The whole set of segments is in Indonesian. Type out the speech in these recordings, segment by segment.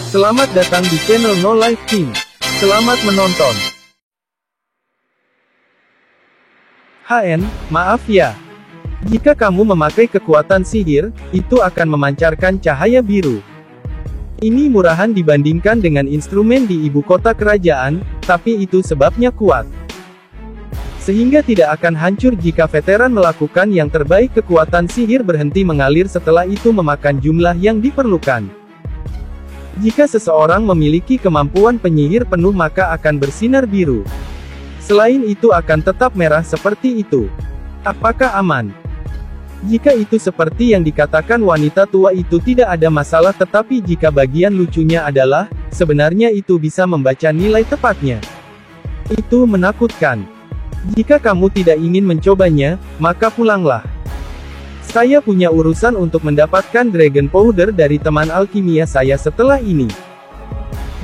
Selamat datang di channel No Life King. Selamat menonton. Maaf ya. Jika kamu memakai kekuatan sihir, itu akan memancarkan cahaya biru. Ini murahan dibandingkan dengan instrumen di ibu kota kerajaan, tapi itu sebabnya kuat. Sehingga tidak akan hancur jika veteran melakukan yang terbaik. Kekuatan sihir berhenti mengalir setelah itu memakan jumlah yang diperlukan. Jika seseorang memiliki kemampuan penyihir penuh maka akan bersinar biru. Selain itu akan tetap merah seperti itu. Apakah aman? Jika itu seperti yang dikatakan wanita tua itu tidak ada masalah, tetapi jika bagian lucunya adalah, sebenarnya itu bisa membaca nilai tepatnya. Itu menakutkan. Jika kamu tidak ingin mencobanya, maka pulanglah. Saya punya urusan untuk mendapatkan Dragon Powder dari teman alkimia saya setelah ini.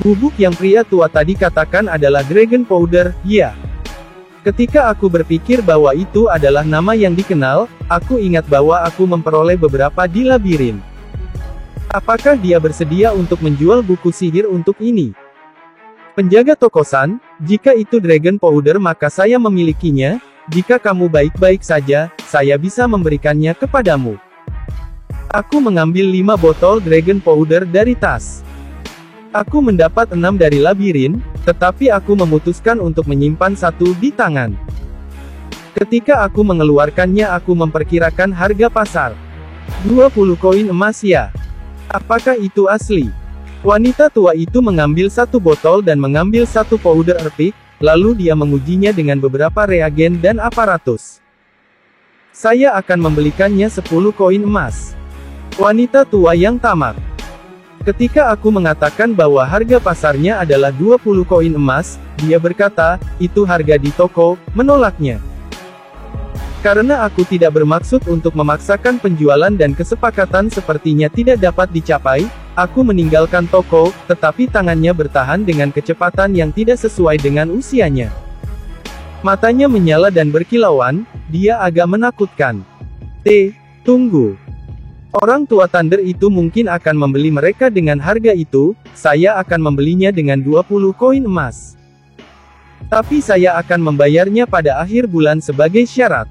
Bubuk yang pria tua tadi katakan adalah Dragon Powder, ya. Ketika aku berpikir bahwa itu adalah nama yang dikenal, aku ingat bahwa aku memperoleh beberapa di labirin. Apakah dia bersedia untuk menjual buku sihir untuk ini? Penjaga tokosan, jika itu Dragon Powder maka saya memilikinya. Jika kamu baik-baik saja, saya bisa memberikannya kepadamu. Aku mengambil 5 botol Dragon Powder dari tas. Aku mendapat 6 dari labirin, tetapi aku memutuskan untuk menyimpan 1 di tangan. Ketika aku mengeluarkannya aku memperkirakan harga pasar. 20 koin emas ya. Apakah itu asli? Wanita tua itu mengambil 1 botol dan mengambil 1 powder erpik. Lalu dia mengujinya dengan beberapa reagen dan aparatus. Saya akan membelikannya 10 koin emas. Wanita tua yang tamak. Ketika aku mengatakan bahwa harga pasarnya adalah 20 koin emas, dia berkata, itu harga di toko, menolaknya. Karena aku tidak bermaksud untuk memaksakan penjualan dan kesepakatan sepertinya tidak dapat dicapai, aku meninggalkan toko, tetapi tangannya bertahan dengan kecepatan yang tidak sesuai dengan usianya. Matanya menyala dan berkilauan, dia agak menakutkan. Tunggu. Orang tua Thunder itu mungkin akan membeli mereka dengan harga itu, saya akan membelinya dengan 20 koin emas. Tapi saya akan membayarnya pada akhir bulan sebagai syarat.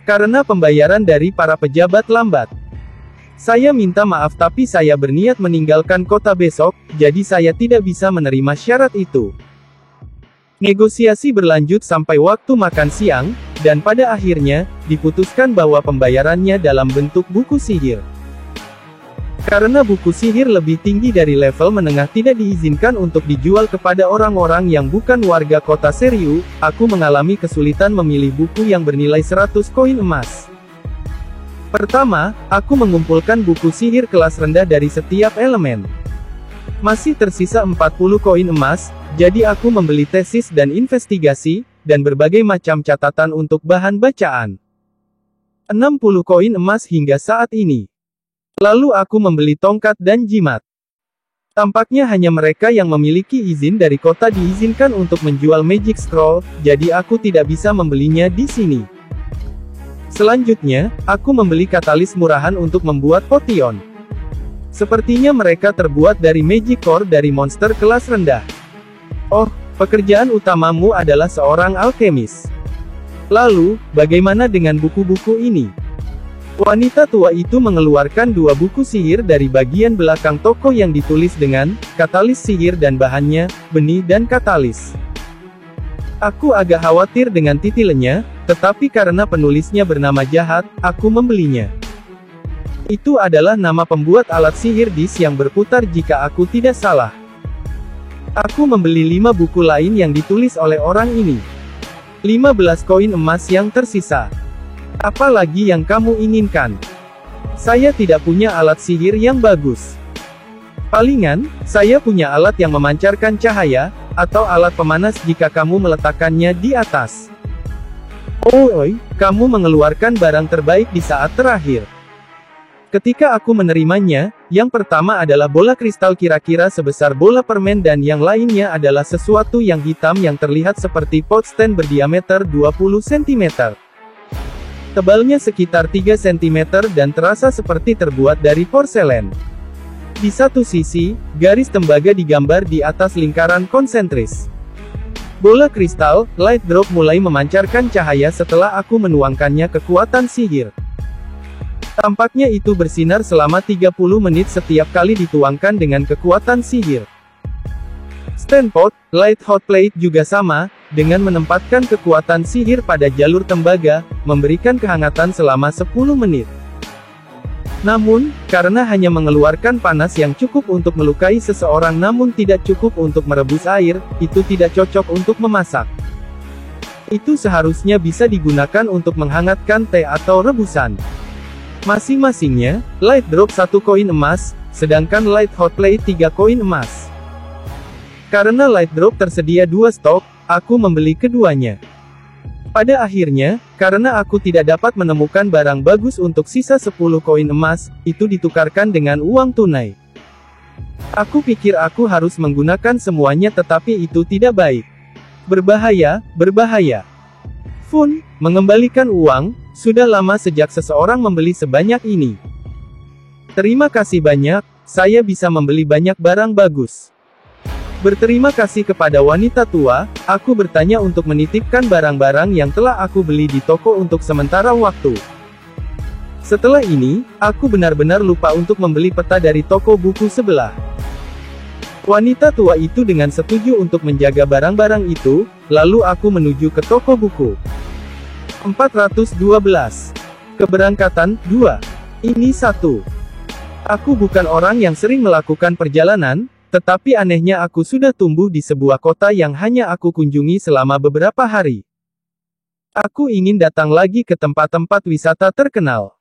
Karena pembayaran dari para pejabat lambat. Saya minta maaf tapi saya berniat meninggalkan kota besok, jadi saya tidak bisa menerima syarat itu. Negosiasi berlanjut sampai waktu makan siang, dan pada akhirnya, diputuskan bahwa pembayarannya dalam bentuk buku sihir. Karena buku sihir lebih tinggi dari level menengah tidak diizinkan untuk dijual kepada orang-orang yang bukan warga kota Seriu, aku mengalami kesulitan memilih buku yang bernilai 100 koin emas. Pertama, aku mengumpulkan buku sihir kelas rendah dari setiap elemen. Masih tersisa 40 koin emas, jadi aku membeli tesis dan investigasi, dan berbagai macam catatan untuk bahan bacaan. 60 koin emas hingga saat ini. Lalu aku membeli tongkat dan jimat. Tampaknya hanya mereka yang memiliki izin dari kota diizinkan untuk menjual Magic Scroll, jadi aku tidak bisa membelinya di sini. Selanjutnya, aku membeli katalis murahan untuk membuat potion. Sepertinya mereka terbuat dari Magic Core dari monster kelas rendah. Oh, pekerjaan utamamu adalah seorang alkemis. Lalu, bagaimana dengan buku-buku ini? Wanita tua itu mengeluarkan 2 buku sihir dari bagian belakang toko yang ditulis dengan katalis sihir dan bahannya, benih dan katalis. Aku agak khawatir dengan titelnya, tetapi karena penulisnya bernama jahat, aku membelinya. Itu adalah nama pembuat alat sihir dis yang berputar jika aku tidak salah. Aku membeli 5 buku lain yang ditulis oleh orang ini. 15 koin emas yang tersisa. Apa lagi yang kamu inginkan? Saya tidak punya alat sihir yang bagus. Palingan, saya punya alat yang memancarkan cahaya, atau alat pemanas jika kamu meletakkannya di atas. Oi, kamu mengeluarkan barang terbaik di saat terakhir. Ketika aku menerimanya, yang pertama adalah bola kristal kira-kira sebesar bola permen dan yang lainnya adalah sesuatu yang hitam yang terlihat seperti pot stand berdiameter 20 cm. Tebalnya sekitar 3 cm dan terasa seperti terbuat dari porselen. Di satu sisi, garis tembaga digambar di atas lingkaran konsentris. Bola kristal, light drop mulai memancarkan cahaya setelah aku menuangkannya kekuatan sihir. Tampaknya itu bersinar selama 30 menit setiap kali dituangkan dengan kekuatan sihir. Standpot, light hot plate juga sama, dengan menempatkan kekuatan sihir pada jalur tembaga, memberikan kehangatan selama 10 menit. Namun, karena hanya mengeluarkan panas yang cukup untuk melukai seseorang namun tidak cukup untuk merebus air, itu tidak cocok untuk memasak. Itu seharusnya bisa digunakan untuk menghangatkan teh atau rebusan. Masing-masingnya, light drop 1 koin emas, sedangkan light hot plate 3 koin emas. Karena light drop tersedia 2 stok, aku membeli keduanya. Pada akhirnya, karena aku tidak dapat menemukan barang bagus untuk sisa 10 koin emas, itu ditukarkan dengan uang tunai. Aku pikir aku harus menggunakan semuanya tetapi itu tidak baik. Berbahaya, berbahaya. Fun, mengembalikan uang, sudah lama sejak seseorang membeli sebanyak ini. Terima kasih banyak, saya bisa membeli banyak barang bagus. Berterima kasih kepada wanita tua, aku bertanya untuk menitipkan barang-barang yang telah aku beli di toko untuk sementara waktu. Setelah ini, aku benar-benar lupa untuk membeli peta dari toko buku sebelah. Wanita tua itu dengan setuju untuk menjaga barang-barang itu, lalu aku menuju ke toko buku. 412. Keberangkatan, 2. Ini 1. Aku bukan orang yang sering melakukan perjalanan, tetapi anehnya aku sudah tumbuh di sebuah kota yang hanya aku kunjungi selama beberapa hari. Aku ingin datang lagi ke tempat-tempat wisata terkenal.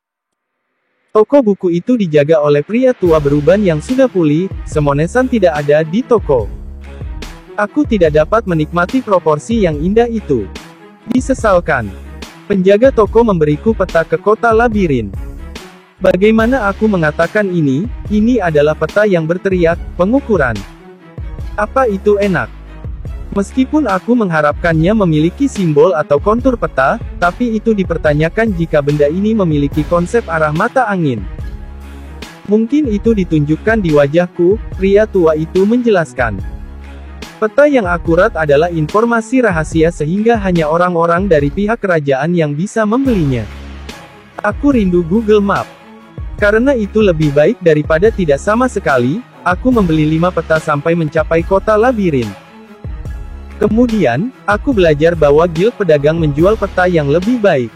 Toko buku itu dijaga oleh pria tua beruban yang sudah pulih, Semonesan tidak ada di toko. Aku tidak dapat menikmati proporsi yang indah itu. Disesalkan. Penjaga toko memberiku peta ke kota labirin. Bagaimana aku mengatakan ini? Ini adalah peta yang berteriak, pengukuran. Apa itu enak? Meskipun aku mengharapkannya memiliki simbol atau kontur peta, tapi itu dipertanyakan jika benda ini memiliki konsep arah mata angin. Mungkin itu ditunjukkan di wajahku, pria tua itu menjelaskan. Peta yang akurat adalah informasi rahasia sehingga hanya orang-orang dari pihak kerajaan yang bisa membelinya. Aku rindu Google Map. Karena itu lebih baik daripada tidak sama sekali, aku membeli 5 peta sampai mencapai kota labirin. Kemudian, aku belajar bahwa guild pedagang menjual peta yang lebih baik.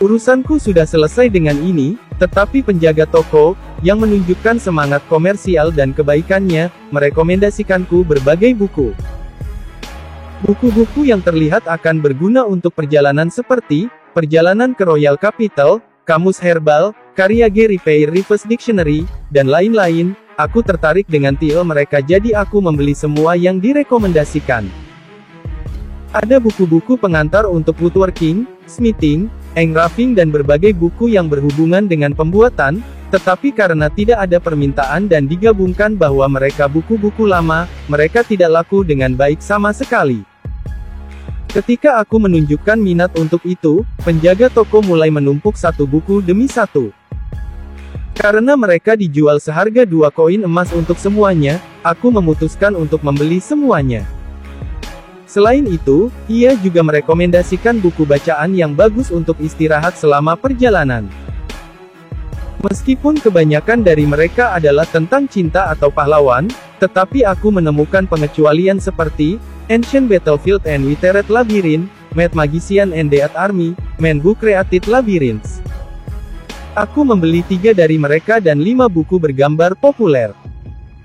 Urusanku sudah selesai dengan ini, tetapi penjaga toko, yang menunjukkan semangat komersial dan kebaikannya, merekomendasikanku berbagai buku. Buku-buku yang terlihat akan berguna untuk perjalanan seperti, Perjalanan ke Royal Capital, Kamus Herbal, karya Gary Peer Reverse Dictionary, dan lain-lain. Aku tertarik dengan titel mereka jadi aku membeli semua yang direkomendasikan. Ada buku-buku pengantar untuk woodworking, smithing, engraving dan berbagai buku yang berhubungan dengan pembuatan, tetapi karena tidak ada permintaan dan digabungkan bahwa mereka buku-buku lama, mereka tidak laku dengan baik sama sekali. Ketika aku menunjukkan minat untuk itu, penjaga toko mulai menumpuk satu buku demi satu. Karena mereka dijual seharga 2 koin emas untuk semuanya, aku memutuskan untuk membeli semuanya. Selain itu, ia juga merekomendasikan buku bacaan yang bagus untuk istirahat selama perjalanan. Meskipun kebanyakan dari mereka adalah tentang cinta atau pahlawan, tetapi aku menemukan pengecualian seperti Ancient Battlefield and Withered Labyrinth, Mad Magician and Death Army, Man Who Created Labyrinths. Aku membeli 3 dari mereka dan 5 buku bergambar populer.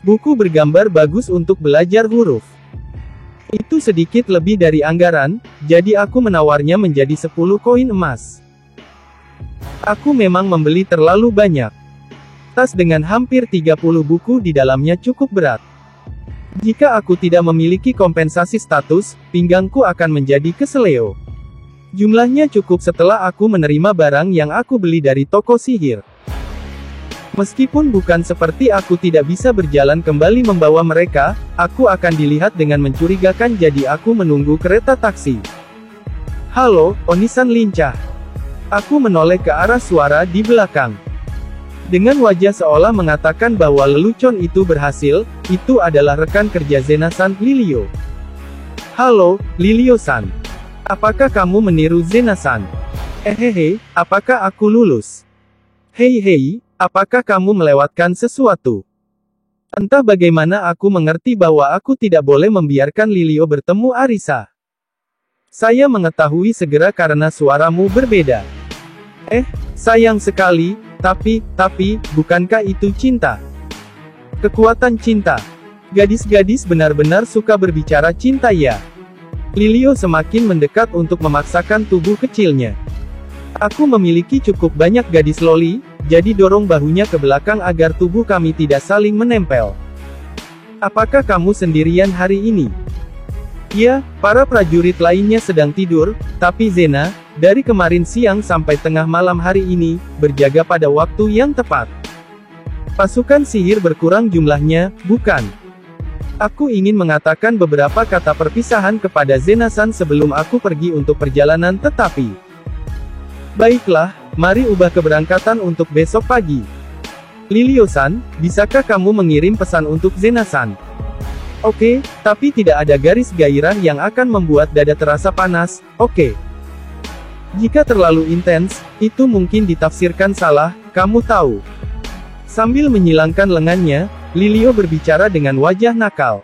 Buku bergambar bagus untuk belajar huruf. Itu sedikit lebih dari anggaran, jadi aku menawarnya menjadi 10 koin emas. Aku memang membeli terlalu banyak. Tas dengan hampir 30 buku di dalamnya cukup berat. Jika aku tidak memiliki kompensasi status, pinggangku akan menjadi keseleo. Jumlahnya cukup setelah aku menerima barang yang aku beli dari toko sihir. Meskipun bukan seperti aku tidak bisa berjalan kembali membawa mereka, aku akan dilihat dengan mencurigakan jadi aku menunggu kereta taksi. Halo, Onisan lincah. Aku menoleh ke arah suara di belakang. Dengan wajah seolah mengatakan bahwa lelucon itu berhasil, itu adalah rekan kerja Zena-san, Lilio. Halo, Lilio-san. Apakah kamu meniru Zena-san? Hehehe, apakah aku lulus? Hei, apakah kamu melewatkan sesuatu? Entah bagaimana aku mengerti bahwa aku tidak boleh membiarkan Lilio bertemu Arisa. Saya mengetahui segera karena suaramu berbeda. Sayang sekali, tapi, bukankah itu cinta? Kekuatan cinta. Gadis-gadis benar-benar suka berbicara cinta ya. Lilio semakin mendekat untuk memaksakan tubuh kecilnya. Aku memiliki cukup banyak gadis loli, jadi dorong bahunya ke belakang agar tubuh kami tidak saling menempel. Apakah kamu sendirian hari ini? Ya, para prajurit lainnya sedang tidur, tapi Zena, dari kemarin siang sampai tengah malam hari ini, berjaga pada waktu yang tepat. Pasukan sihir berkurang jumlahnya, bukan? Aku ingin mengatakan beberapa kata perpisahan kepada Zena-san sebelum aku pergi untuk perjalanan tetapi... Baiklah, mari ubah keberangkatan untuk besok pagi. Lilio-san, bisakah kamu mengirim pesan untuk Zena-san? Oke, tapi tidak ada garis gairah yang akan membuat dada terasa panas, oke. Jika terlalu intens, itu mungkin ditafsirkan salah, kamu tahu. Sambil menyilangkan lengannya, Lilio berbicara dengan wajah nakal.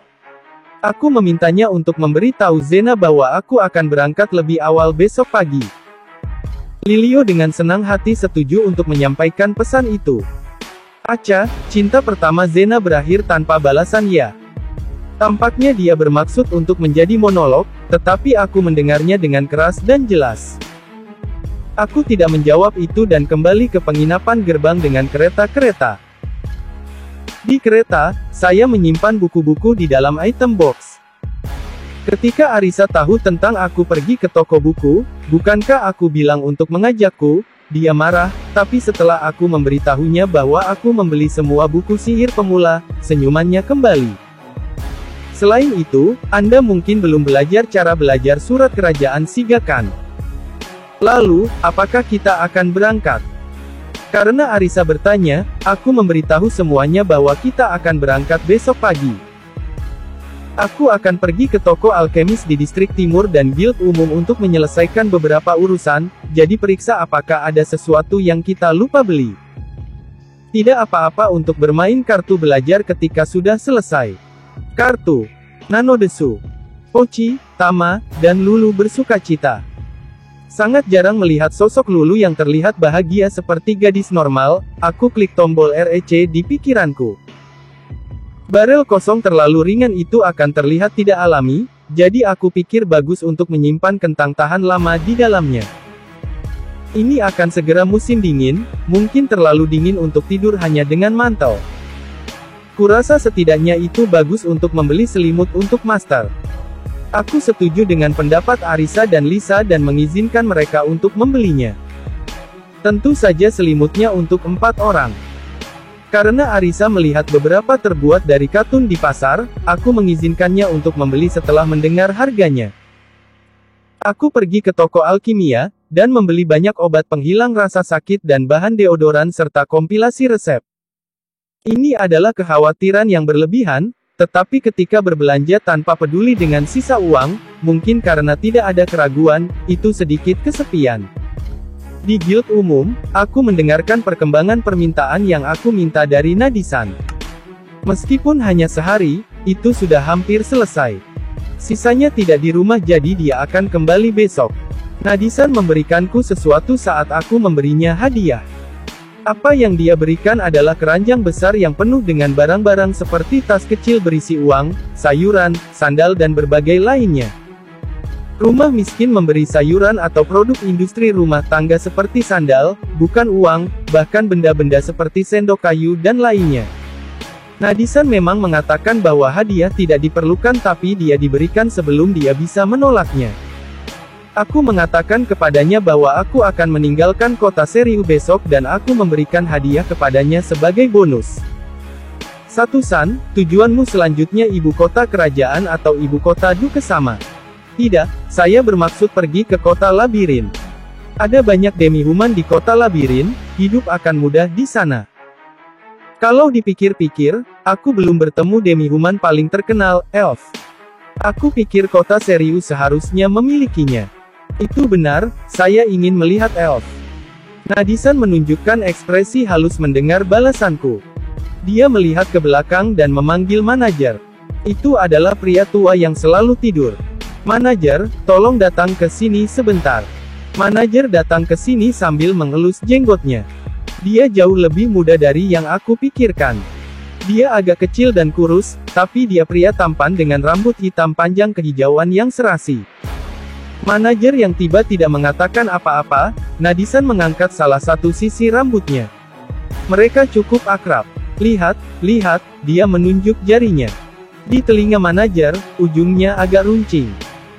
Aku memintanya untuk memberitahu Zena bahwa aku akan berangkat lebih awal besok pagi. Lilio dengan senang hati setuju untuk menyampaikan pesan itu. Acha, cinta pertama Zena berakhir tanpa balasan ya. Tampaknya dia bermaksud untuk menjadi monolog, tetapi aku mendengarnya dengan keras dan jelas. Aku tidak menjawab itu dan kembali ke penginapan gerbang dengan kereta-kereta. Di kereta, saya menyimpan buku-buku di dalam item box. Ketika Arisa tahu tentang aku pergi ke toko buku, bukankah aku bilang untuk mengajakku? Dia marah, tapi setelah aku memberitahunya bahwa aku membeli semua buku sihir pemula, senyumannya kembali. Selain itu, Anda mungkin belum belajar cara belajar surat kerajaan Shigakan. Lalu, apakah kita akan berangkat? Karena Arisa bertanya, aku memberitahu semuanya bahwa kita akan berangkat besok pagi. Aku akan pergi ke toko alkemis di distrik timur dan guild umum untuk menyelesaikan beberapa urusan, jadi periksa apakah ada sesuatu yang kita lupa beli. Tidak apa-apa untuk bermain kartu belajar ketika sudah selesai. Kartu Nano Desu, Pochi, Tama, dan Lulu bersukacita. Sangat jarang melihat sosok Lulu yang terlihat bahagia seperti gadis normal. Aku klik tombol REC di pikiranku. Barel kosong terlalu ringan itu akan terlihat tidak alami, jadi aku pikir bagus untuk menyimpan kentang tahan lama di dalamnya. Ini akan segera musim dingin, mungkin terlalu dingin untuk tidur hanya dengan mantel. Kurasa setidaknya itu bagus untuk membeli selimut untuk master. Aku setuju dengan pendapat Arisa dan Lisa dan mengizinkan mereka untuk membelinya. Tentu saja selimutnya untuk 4 orang. Karena Arisa melihat beberapa terbuat dari katun di pasar, aku mengizinkannya untuk membeli setelah mendengar harganya. Aku pergi ke toko alkimia, dan membeli banyak obat penghilang rasa sakit dan bahan deodoran serta kompilasi resep. Ini adalah kekhawatiran yang berlebihan, tetapi ketika berbelanja tanpa peduli dengan sisa uang, mungkin karena tidak ada keraguan, itu sedikit kesepian. Di guild umum, aku mendengarkan perkembangan permintaan yang aku minta dari Nadisan. Meskipun hanya sehari, itu sudah hampir selesai. Sisanya tidak di rumah jadi dia akan kembali besok. Nadisan memberikanku sesuatu saat aku memberinya hadiah. Apa yang dia berikan adalah keranjang besar yang penuh dengan barang-barang seperti tas kecil berisi uang, sayuran, sandal dan berbagai lainnya. Rumah miskin memberi sayuran atau produk industri rumah tangga seperti sandal, bukan uang, bahkan benda-benda seperti sendok kayu dan lainnya. Nadisan memang mengatakan bahwa hadiah tidak diperlukan tapi dia diberikan sebelum dia bisa menolaknya. Aku mengatakan kepadanya bahwa aku akan meninggalkan kota Seriu besok dan aku memberikan hadiah kepadanya sebagai bonus. Satu-san, tujuanmu selanjutnya ibu kota kerajaan atau ibu kota duke sama? Tidak, saya bermaksud pergi ke kota labirin. Ada banyak demi-human di kota labirin, hidup akan mudah di sana. Kalau dipikir-pikir, aku belum bertemu demi-human paling terkenal, elf. Aku pikir kota Serius seharusnya memilikinya. Itu benar, saya ingin melihat elf. Nadisan menunjukkan ekspresi halus mendengar balasanku. Dia melihat ke belakang dan memanggil manajer. Itu adalah pria tua yang selalu tidur. Manajer, tolong datang ke sini sebentar. Manajer datang ke sini sambil mengelus jenggotnya. Dia jauh lebih muda dari yang aku pikirkan. Dia agak kecil dan kurus, tapi dia pria tampan dengan rambut hitam panjang kehijauan yang serasi. Manajer yang tiba tidak mengatakan apa-apa. Nadisan mengangkat salah satu sisi rambutnya. Mereka cukup akrab. Lihat, dia menunjuk jarinya. Di telinga manajer, ujungnya agak runcing.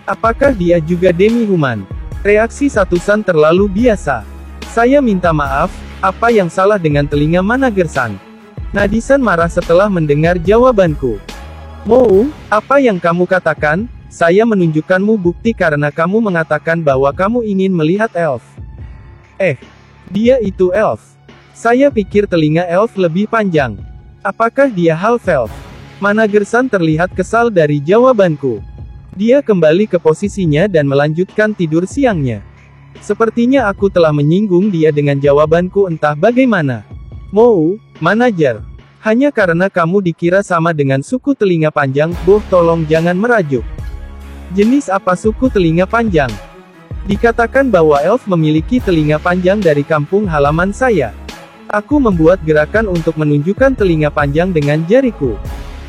Apakah dia juga demi-human? Reaksi Satu-san terlalu biasa. Saya minta maaf, apa yang salah dengan telinga manager-san? Nadisan marah setelah mendengar jawabanku. Mou, apa yang kamu katakan? Saya menunjukkanmu bukti karena kamu mengatakan bahwa kamu ingin melihat elf. Dia itu elf. Saya pikir telinga elf lebih panjang. Apakah dia half elf? Manager-san terlihat kesal dari jawabanku. Dia kembali ke posisinya dan melanjutkan tidur siangnya. Sepertinya aku telah menyinggung dia dengan jawabanku entah bagaimana. Mou, manajer. Hanya karena kamu dikira sama dengan suku telinga panjang, tolong jangan merajuk. Jenis apa suku telinga panjang? Dikatakan bahwa elf memiliki telinga panjang dari kampung halaman saya. Aku membuat gerakan untuk menunjukkan telinga panjang dengan jariku.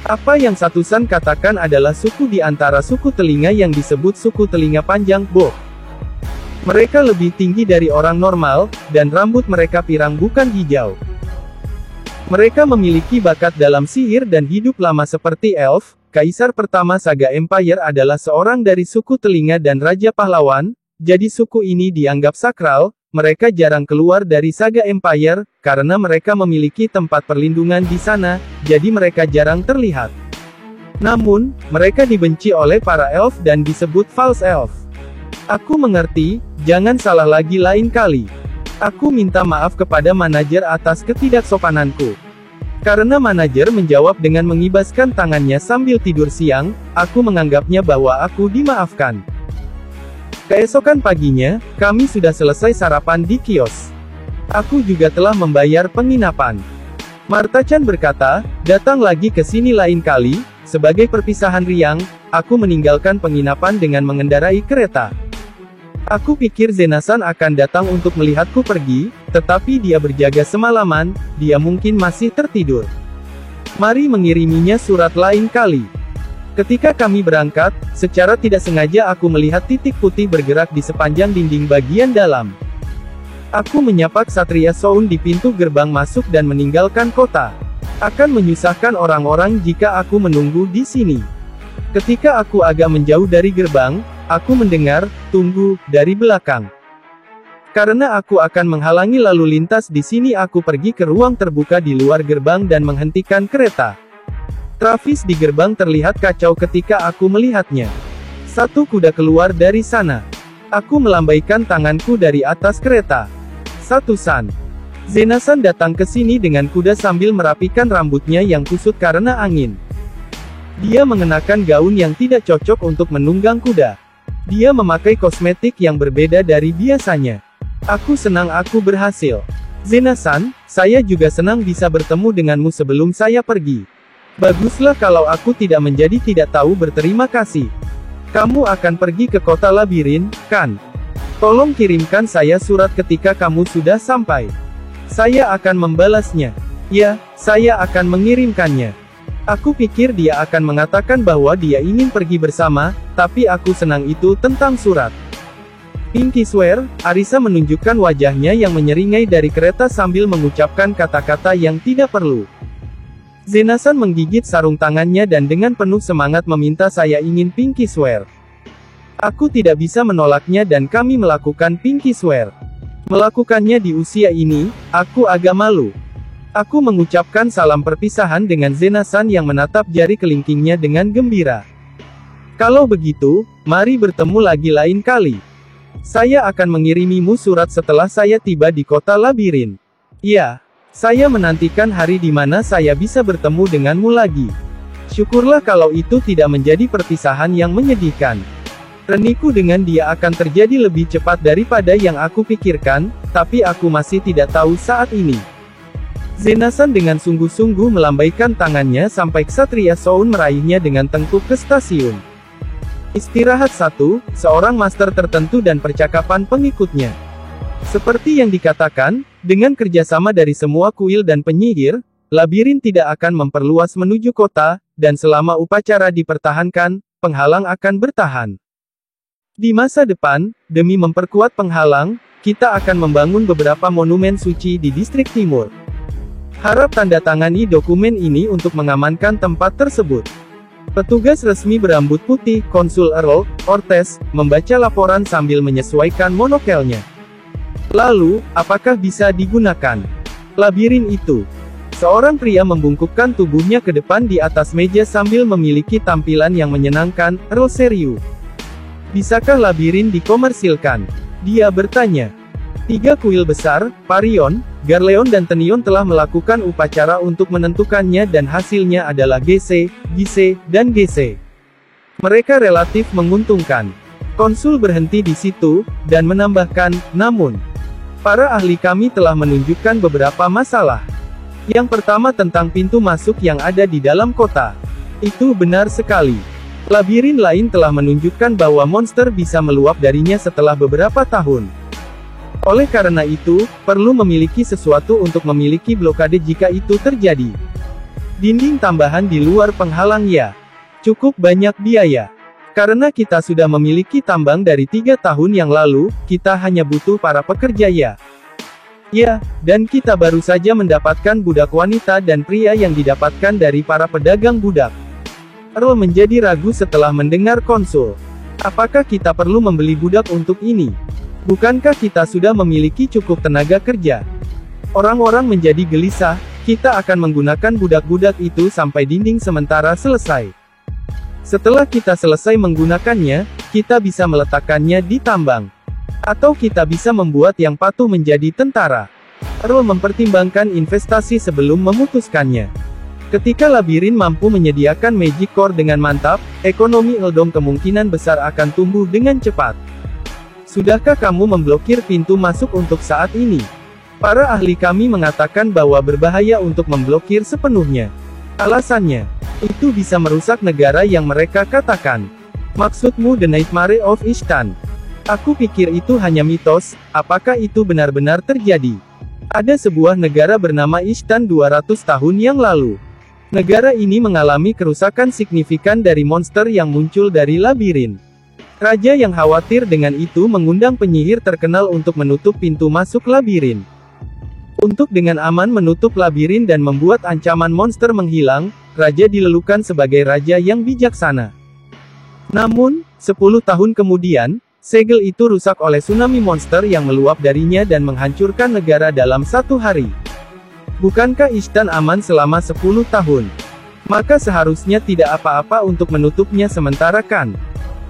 Apa yang Satu-san katakan adalah suku di antara suku telinga yang disebut suku telinga panjang, Mereka lebih tinggi dari orang normal, dan rambut mereka pirang bukan hijau. Mereka memiliki bakat dalam sihir dan hidup lama seperti elf. Kaisar pertama Saga Empire adalah seorang dari suku telinga dan Raja Pahlawan, jadi suku ini dianggap sakral. Mereka jarang keluar dari Saga Empire, karena mereka memiliki tempat perlindungan di sana, jadi mereka jarang terlihat. Namun, mereka dibenci oleh para elf dan disebut false elf. Aku mengerti, jangan salah lagi lain kali. Aku minta maaf kepada manajer atas ketidaksopananku. Karena manajer menjawab dengan mengibaskan tangannya sambil tidur siang, aku menganggapnya bahwa aku dimaafkan. Keesokan paginya, kami sudah selesai sarapan di kios. Aku juga telah membayar penginapan. Marta-chan berkata, datang lagi ke sini lain kali. Sebagai perpisahan riang, aku meninggalkan penginapan dengan mengendarai kereta. Aku pikir Zenasan akan datang untuk melihatku pergi, tetapi dia berjaga semalaman, dia mungkin masih tertidur. Mari mengiriminya surat lain kali. Ketika kami berangkat, secara tidak sengaja aku melihat titik putih bergerak di sepanjang dinding bagian dalam. Aku menyapa Ksatria Soun di pintu gerbang masuk dan meninggalkan kota. Akan menyusahkan orang-orang jika aku menunggu di sini. Ketika aku agak menjauh dari gerbang, aku mendengar, tunggu, dari belakang. Karena aku akan menghalangi lalu lintas di sini, aku pergi ke ruang terbuka di luar gerbang dan menghentikan kereta. Travis di gerbang terlihat kacau ketika aku melihatnya. Satu kuda keluar dari sana. Aku melambaikan tanganku dari atas kereta. Satu-san. Zenasan datang ke sini dengan kuda sambil merapikan rambutnya yang kusut karena angin. Dia mengenakan gaun yang tidak cocok untuk menunggang kuda. Dia memakai kosmetik yang berbeda dari biasanya. Aku senang aku berhasil. Zenasan, saya juga senang bisa bertemu denganmu sebelum saya pergi. Baguslah kalau aku tidak menjadi tidak tahu berterima kasih. Kamu akan pergi ke kota labirin, kan? Tolong kirimkan saya surat ketika kamu sudah sampai. Saya akan membalasnya. Ya, saya akan mengirimkannya. Aku pikir dia akan mengatakan bahwa dia ingin pergi bersama, tapi aku senang itu tentang surat. Pinky swear, Arisa menunjukkan wajahnya yang menyeringai dari kereta sambil mengucapkan kata-kata yang tidak perlu. Zenasan menggigit sarung tangannya dan dengan penuh semangat meminta saya ingin Pinky swear. Aku tidak bisa menolaknya dan kami melakukan Pinky swear. Melakukannya di usia ini, aku agak malu. Aku mengucapkan salam perpisahan dengan Zenasan yang menatap jari kelingkingnya dengan gembira. Kalau begitu, mari bertemu lagi lain kali. Saya akan mengirimimu surat setelah saya tiba di kota labirin. Ya. Saya menantikan hari di mana saya bisa bertemu denganmu lagi. Syukurlah kalau itu tidak menjadi perpisahan yang menyedihkan. Reniku dengan dia akan terjadi lebih cepat daripada yang aku pikirkan, tapi aku masih tidak tahu saat ini. Zenasan dengan sungguh-sungguh melambaikan tangannya sampai Ksatria Soun meraihnya dengan tengkuk ke stasiun. Istirahat 1, seorang master tertentu dan percakapan pengikutnya. Seperti yang dikatakan, dengan kerjasama dari semua kuil dan penyihir, labirin tidak akan memperluas menuju kota, dan selama upacara dipertahankan, penghalang akan bertahan. Di masa depan, demi memperkuat penghalang, kita akan membangun beberapa monumen suci di distrik timur. Harap tanda tangani dokumen ini untuk mengamankan tempat tersebut. Petugas resmi berambut putih, Konsul Earl Ortes, membaca laporan sambil menyesuaikan monokelnya. Lalu, apakah bisa digunakan labirin itu? Seorang pria membungkukkan tubuhnya ke depan di atas meja sambil memiliki tampilan yang menyenangkan. Earl serius. Bisakah labirin dikomersilkan? Dia bertanya. 3 kuil besar, Parion, Garleon dan Tenion telah melakukan upacara untuk menentukannya dan hasilnya adalah GC, GC, dan GC. Mereka relatif menguntungkan. Konsul berhenti di situ, dan menambahkan, namun, para ahli kami telah menunjukkan beberapa masalah. Yang pertama tentang pintu masuk yang ada di dalam kota. Itu benar sekali. Labirin lain telah menunjukkan bahwa monster bisa meluap darinya setelah beberapa tahun. Oleh karena itu, perlu memiliki sesuatu untuk memiliki blokade jika itu terjadi. Dinding tambahan di luar penghalang ya. Cukup banyak biaya. Karena kita sudah memiliki tambang dari 3 tahun yang lalu, kita hanya butuh para pekerja ya. Ya, dan kita baru saja mendapatkan budak wanita dan pria yang didapatkan dari para pedagang budak. Earl menjadi ragu setelah mendengar konsul. Apakah kita perlu membeli budak untuk ini? Bukankah kita sudah memiliki cukup tenaga kerja? Orang-orang menjadi gelisah, kita akan menggunakan budak-budak itu sampai dinding sementara selesai. Setelah kita selesai menggunakannya, kita bisa meletakkannya di tambang. Atau kita bisa membuat yang patuh menjadi tentara. Earl mempertimbangkan investasi sebelum memutuskannya. Ketika labirin mampu menyediakan Magic Core dengan mantap, ekonomi Eldom kemungkinan besar akan tumbuh dengan cepat. Sudahkah kamu memblokir pintu masuk untuk saat ini? Para ahli kami mengatakan bahwa berbahaya untuk memblokir sepenuhnya. Alasannya, itu bisa merusak negara yang mereka katakan. Maksudmu The Nightmare of Ishtan? Aku pikir itu hanya mitos. Apakah itu benar-benar terjadi? Ada sebuah negara bernama Ishtan 200 tahun yang lalu. Negara ini mengalami kerusakan signifikan dari monster yang muncul dari labirin. Raja yang khawatir dengan itu mengundang penyihir terkenal untuk menutup pintu masuk labirin. Untuk dengan aman menutup labirin dan membuat ancaman monster menghilang, raja dilelukan sebagai raja yang bijaksana. Namun, 10 tahun kemudian, segel itu rusak oleh tsunami monster yang meluap darinya dan menghancurkan negara dalam 1 hari. Bukankah Ishtan aman selama 10 tahun? Maka seharusnya tidak apa-apa untuk menutupnya sementara kan?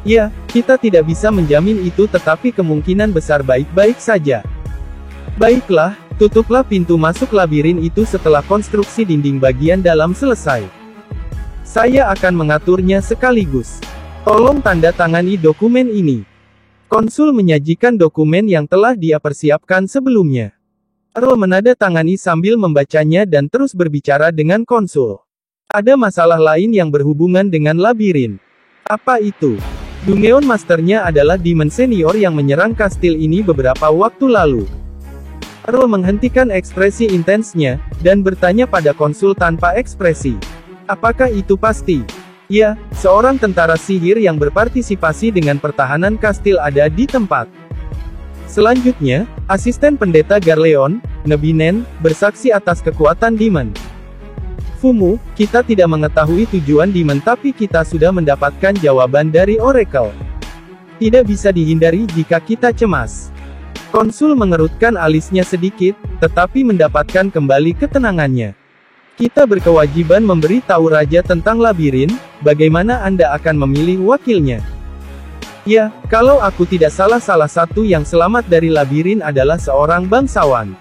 Ya, kita tidak bisa menjamin itu tetapi kemungkinan besar baik-baik saja. Baiklah, tutuplah pintu masuk labirin itu setelah konstruksi dinding bagian dalam selesai. Saya akan mengaturnya sekaligus. Tolong tanda tangani dokumen ini. Konsul menyajikan dokumen yang telah dia persiapkan sebelumnya. Earl menandatangani sambil membacanya dan terus berbicara dengan konsul. Ada masalah lain yang berhubungan dengan labirin. Apa itu? Dungeon Masternya adalah Demon Senior yang menyerang kastil ini beberapa waktu lalu. Earl menghentikan ekspresi intensnya, dan bertanya pada konsul tanpa ekspresi. Apakah itu pasti? Ya, seorang tentara sihir yang berpartisipasi dengan pertahanan kastil ada di tempat. Selanjutnya, asisten pendeta Garleon, Nebinen, bersaksi atas kekuatan Demon. Fumu, kita tidak mengetahui tujuan Demon tapi kita sudah mendapatkan jawaban dari Oracle. Tidak bisa dihindari jika kita cemas. Konsul mengerutkan alisnya sedikit, tetapi mendapatkan kembali ketenangannya. Kita berkewajiban memberi tahu raja tentang labirin, bagaimana Anda akan memilih wakilnya? Ya, kalau aku tidak salah satu yang selamat dari labirin adalah seorang bangsawan.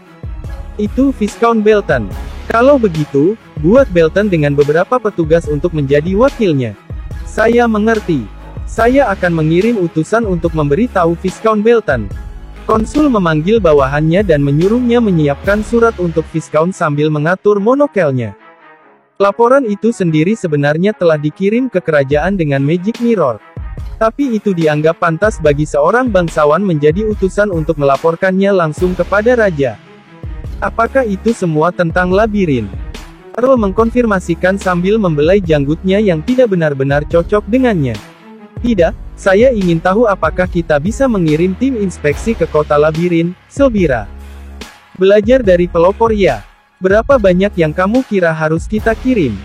Itu Viscount Belton. Kalau begitu, buat Belton dengan beberapa petugas untuk menjadi wakilnya. Saya mengerti. Saya akan mengirim utusan untuk memberitahu Viscount Belton. Konsul memanggil bawahannya dan menyuruhnya menyiapkan surat untuk Viscount sambil mengatur monokelnya. Laporan itu sendiri sebenarnya telah dikirim ke kerajaan dengan Magic Mirror. Tapi itu dianggap pantas bagi seorang bangsawan menjadi utusan untuk melaporkannya langsung kepada raja. Apakah itu semua tentang labirin? Earl mengkonfirmasikan sambil membelai janggutnya yang tidak benar-benar cocok dengannya. Tidak, saya ingin tahu apakah kita bisa mengirim tim inspeksi ke kota labirin, Selbira. Belajar dari pelopor ya. Berapa banyak yang kamu kira harus kita kirim?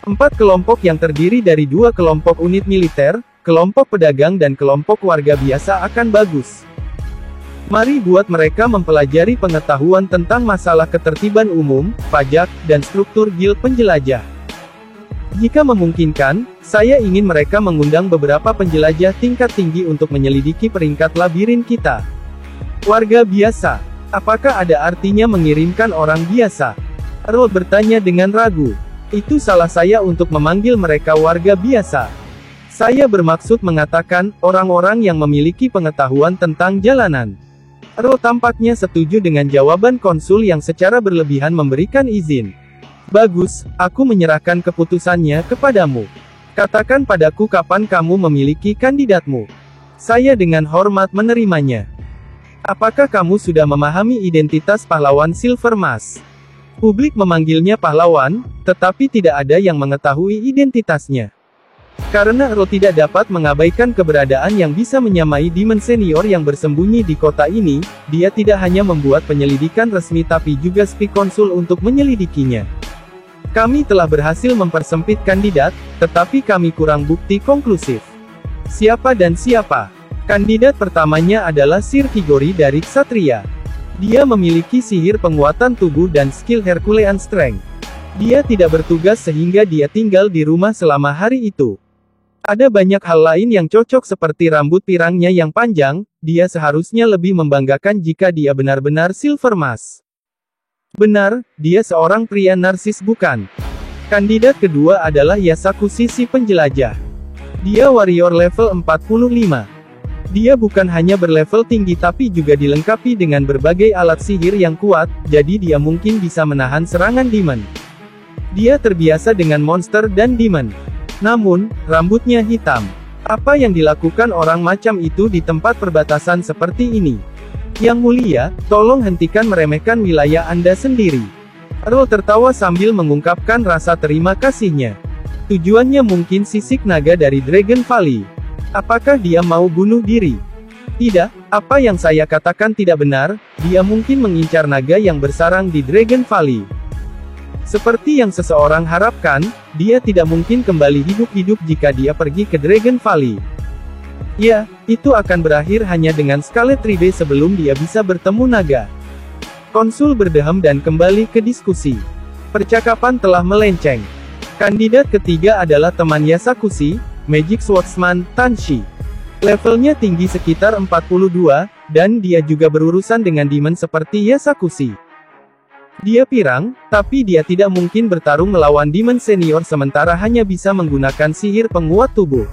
4 kelompok yang terdiri dari 2 kelompok unit militer, kelompok pedagang dan kelompok warga biasa akan bagus. Mari buat mereka mempelajari pengetahuan tentang masalah ketertiban umum, pajak, dan struktur guild penjelajah. Jika memungkinkan, saya ingin mereka mengundang beberapa penjelajah tingkat tinggi untuk menyelidiki peringkat labirin kita. Warga biasa. Apakah ada artinya mengirimkan orang biasa? Earl bertanya dengan ragu. Itu salah saya untuk memanggil mereka warga biasa. Saya bermaksud mengatakan, orang-orang yang memiliki pengetahuan tentang jalanan. Earl tampaknya setuju dengan jawaban konsul yang secara berlebihan memberikan izin. Bagus, aku menyerahkan keputusannya kepadamu. Katakan padaku kapan kamu memiliki kandidatmu. Saya dengan hormat menerimanya. Apakah kamu sudah memahami identitas pahlawan Silver Mask? Publik memanggilnya pahlawan, tetapi tidak ada yang mengetahui identitasnya. Karena Earl tidak dapat mengabaikan keberadaan yang bisa menyamai Demon Senior yang bersembunyi di kota ini, dia tidak hanya membuat penyelidikan resmi tapi juga speak konsul untuk menyelidikinya. Kami telah berhasil mempersempit kandidat, tetapi kami kurang bukti konklusif. Siapa dan siapa? Kandidat pertamanya adalah Sir Kigori dari Ksatria. Dia memiliki sihir penguatan tubuh dan skill Herculean Strength. Dia tidak bertugas sehingga dia tinggal di rumah selama hari itu. Ada banyak hal lain yang cocok seperti rambut pirangnya yang panjang, dia seharusnya lebih membanggakan jika dia benar-benar Silver Mask. Benar, dia seorang pria narsis bukan? Kandidat kedua adalah Yasakushi si penjelajah. Dia warrior level 45. Dia bukan hanya berlevel tinggi tapi juga dilengkapi dengan berbagai alat sihir yang kuat, jadi dia mungkin bisa menahan serangan demon. Dia terbiasa dengan monster dan demon. Namun, rambutnya hitam. Apa yang dilakukan orang macam itu di tempat perbatasan seperti ini? Yang mulia, tolong hentikan meremehkan wilayah Anda sendiri. Earl tertawa sambil mengungkapkan rasa terima kasihnya. Tujuannya mungkin sisik naga dari Dragon Valley. Apakah dia mau bunuh diri? Tidak, apa yang saya katakan tidak benar, dia mungkin mengincar naga yang bersarang di Dragon Valley. Seperti yang seseorang harapkan, dia tidak mungkin kembali hidup-hidup jika dia pergi ke Dragon Valley. Ya, itu akan berakhir hanya dengan Scarlet Ribe sebelum dia bisa bertemu naga. Konsul berdeham dan kembali ke diskusi. Percakapan telah melenceng. Kandidat ketiga adalah teman Yasakushi, Magic Swordsman, Tanshi. Levelnya tinggi sekitar 42, dan dia juga berurusan dengan demon seperti Yasakushi. Dia pirang, tapi dia tidak mungkin bertarung melawan demon senior sementara hanya bisa menggunakan sihir penguat tubuh.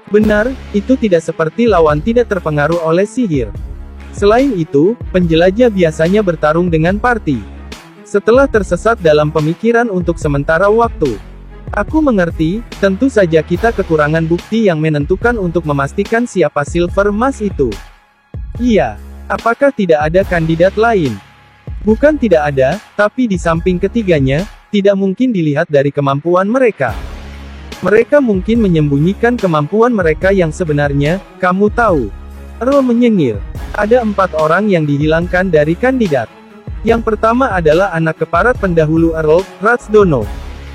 Benar, itu tidak seperti lawan tidak terpengaruh oleh sihir. Selain itu, penjelajah biasanya bertarung dengan party. Setelah tersesat dalam pemikiran untuk sementara waktu. Aku mengerti, tentu saja kita kekurangan bukti yang menentukan untuk memastikan siapa Silver Mask itu. Iya, apakah tidak ada kandidat lain? Bukan tidak ada, tapi di samping ketiganya, tidak mungkin dilihat dari kemampuan mereka. Mereka mungkin menyembunyikan kemampuan mereka yang sebenarnya, kamu tahu. Earl menyengir. Ada 4 orang yang dihilangkan dari kandidat. Yang pertama adalah anak keparat pendahulu Earl, Ratsdono.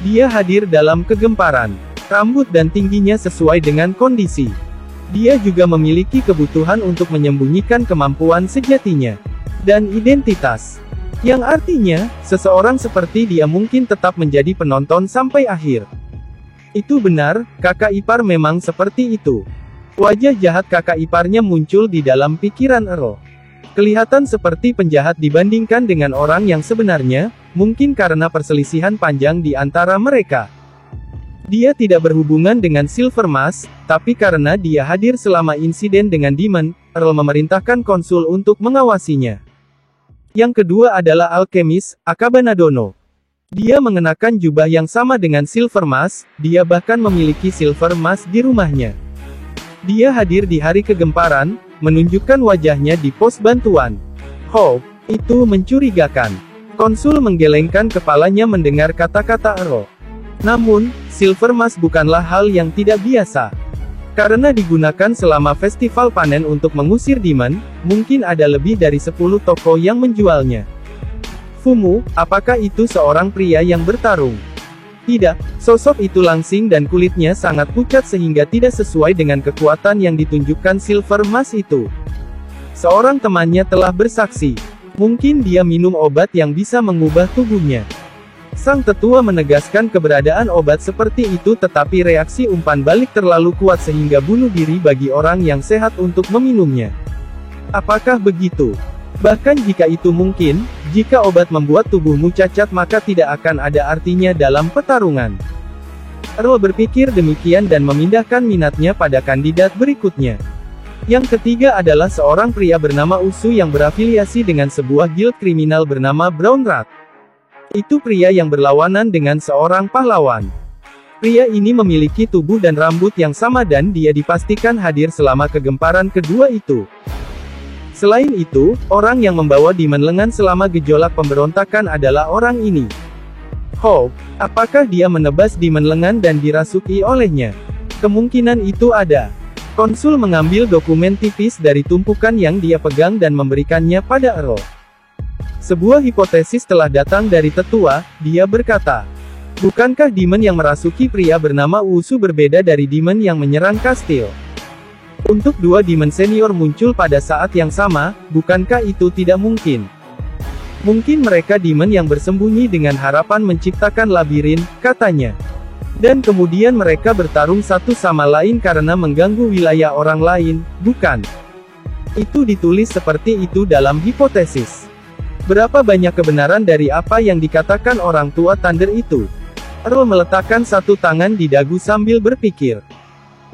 Dia hadir dalam kegemparan. Rambut dan tingginya sesuai dengan kondisi. Dia juga memiliki kebutuhan untuk menyembunyikan kemampuan sejatinya. Dan identitas. Yang artinya, seseorang seperti dia mungkin tetap menjadi penonton sampai akhir. Itu benar, kakak ipar memang seperti itu. Wajah jahat kakak iparnya muncul di dalam pikiran Earl. Kelihatan seperti penjahat dibandingkan dengan orang yang sebenarnya, mungkin karena perselisihan panjang di antara mereka. Dia tidak berhubungan dengan Silver Mask, tapi karena dia hadir selama insiden dengan Demon, Earl memerintahkan konsul untuk mengawasinya. Yang kedua adalah alkemis, Akabana Dono. Dia mengenakan jubah yang sama dengan Silver Mask, dia bahkan memiliki Silver Mask di rumahnya. Dia hadir di hari kegemparan, menunjukkan wajahnya di pos bantuan. Itu mencurigakan. Konsul menggelengkan kepalanya mendengar kata-kata Earl. Namun, Silver Mask bukanlah hal yang tidak biasa. Karena digunakan selama festival panen untuk mengusir Demon, mungkin ada lebih dari 10 toko yang menjualnya. Fumu, apakah itu seorang pria yang bertarung? Tidak, sosok itu langsing dan kulitnya sangat pucat sehingga tidak sesuai dengan kekuatan yang ditunjukkan Silver Mask itu. Seorang temannya telah bersaksi. Mungkin dia minum obat yang bisa mengubah tubuhnya. Sang tetua menegaskan keberadaan obat seperti itu tetapi reaksi umpan balik terlalu kuat sehingga bunuh diri bagi orang yang sehat untuk meminumnya. Apakah begitu? Bahkan jika itu mungkin, jika obat membuat tubuhmu cacat maka tidak akan ada artinya dalam pertarungan. Earl berpikir demikian dan memindahkan minatnya pada kandidat berikutnya. Yang ketiga adalah seorang pria bernama Usu yang berafiliasi dengan sebuah guild kriminal bernama Brown Rat. Itu pria yang berlawanan dengan seorang pahlawan. Pria ini memiliki tubuh dan rambut yang sama dan dia dipastikan hadir selama kegemparan kedua itu. Selain itu, orang yang membawa Demon lengan selama gejolak pemberontakan adalah orang ini. Apakah dia menebas Demon lengan dan dirasuki olehnya? Kemungkinan itu ada. Konsul mengambil dokumen tipis dari tumpukan yang dia pegang dan memberikannya pada Earl. Sebuah hipotesis telah datang dari tetua, dia berkata. Bukankah Demon yang merasuki pria bernama Usu berbeda dari Demon yang menyerang kastil? Untuk dua Demon senior muncul pada saat yang sama, bukankah itu tidak mungkin? Mungkin mereka Demon yang bersembunyi dengan harapan menciptakan labirin, katanya. Dan kemudian mereka bertarung satu sama lain karena mengganggu wilayah orang lain, bukan? Itu ditulis seperti itu dalam hipotesis. Berapa banyak kebenaran dari apa yang dikatakan orang tua Thunder itu? Earl meletakkan satu tangan di dagu sambil berpikir.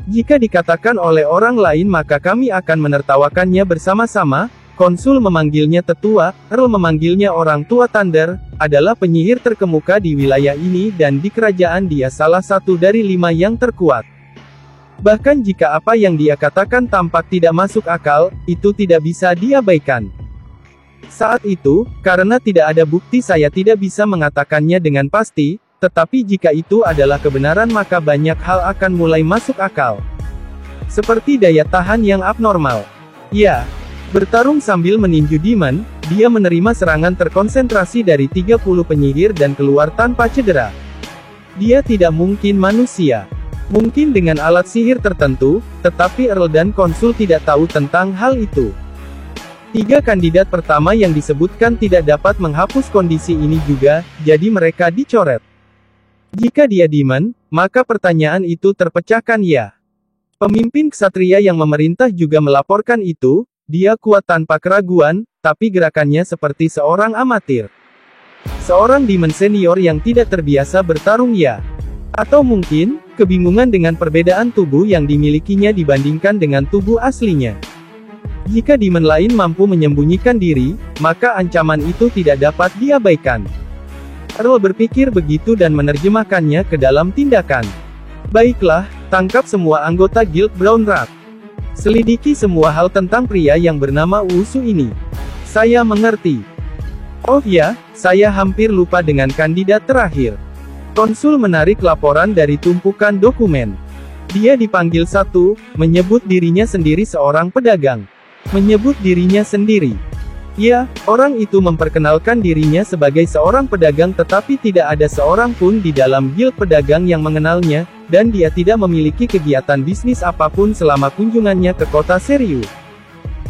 Jika dikatakan oleh orang lain maka kami akan menertawakannya bersama-sama. Konsul memanggilnya tetua, Earl memanggilnya orang tua Thunder, adalah penyihir terkemuka di wilayah ini dan di kerajaan dia salah satu dari 5 yang terkuat. Bahkan jika apa yang dia katakan tampak tidak masuk akal, itu tidak bisa diabaikan. Saat itu, karena tidak ada bukti saya tidak bisa mengatakannya dengan pasti, tetapi jika itu adalah kebenaran maka banyak hal akan mulai masuk akal. Seperti daya tahan yang abnormal. Ya, bertarung sambil meninju Demon, dia menerima serangan terkonsentrasi dari 30 penyihir dan keluar tanpa cedera. Dia tidak mungkin manusia. Mungkin dengan alat sihir tertentu, tetapi Earl dan konsul tidak tahu tentang hal itu. 3 kandidat pertama yang disebutkan tidak dapat menghapus kondisi ini juga, jadi mereka dicoret. Jika dia Demon, maka pertanyaan itu terpecahkan ya. Pemimpin ksatria yang memerintah juga melaporkan itu, dia kuat tanpa keraguan, tapi gerakannya seperti seorang amatir. Seorang Demon senior yang tidak terbiasa bertarung ya. Atau mungkin, kebingungan dengan perbedaan tubuh yang dimilikinya dibandingkan dengan tubuh aslinya. Jika Demon lain mampu menyembunyikan diri, maka ancaman itu tidak dapat diabaikan. Earl berpikir begitu dan menerjemahkannya ke dalam tindakan. Baiklah, tangkap semua anggota Guild Brown Rat. Selidiki semua hal tentang pria yang bernama Usu ini. Saya mengerti. Oh ya, saya hampir lupa dengan kandidat terakhir. Konsul menarik laporan dari tumpukan dokumen. Dia dipanggil satu, menyebut dirinya sendiri seorang pedagang. Menyebut dirinya sendiri. Ya, orang itu memperkenalkan dirinya sebagai seorang pedagang tetapi tidak ada seorang pun di dalam guild pedagang yang mengenalnya, dan dia tidak memiliki kegiatan bisnis apapun selama kunjungannya ke kota Seriu.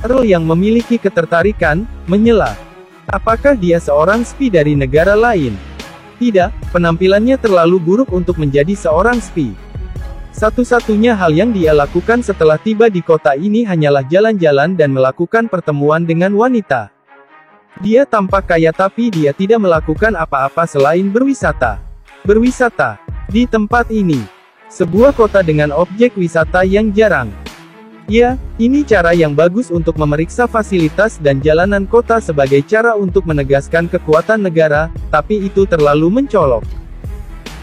Earl yang memiliki ketertarikan, menyela. Apakah dia seorang spi dari negara lain? Tidak, penampilannya terlalu buruk untuk menjadi seorang spi. Satu-satunya hal yang dia lakukan setelah tiba di kota ini hanyalah jalan-jalan dan melakukan pertemuan dengan wanita. Dia tampak kaya tapi dia tidak melakukan apa-apa selain berwisata. Berwisata di tempat ini. Sebuah kota dengan objek wisata yang jarang. Ya, ini cara yang bagus untuk memeriksa fasilitas dan jalanan kota sebagai cara untuk menegaskan kekuatan negara, tapi itu terlalu mencolok.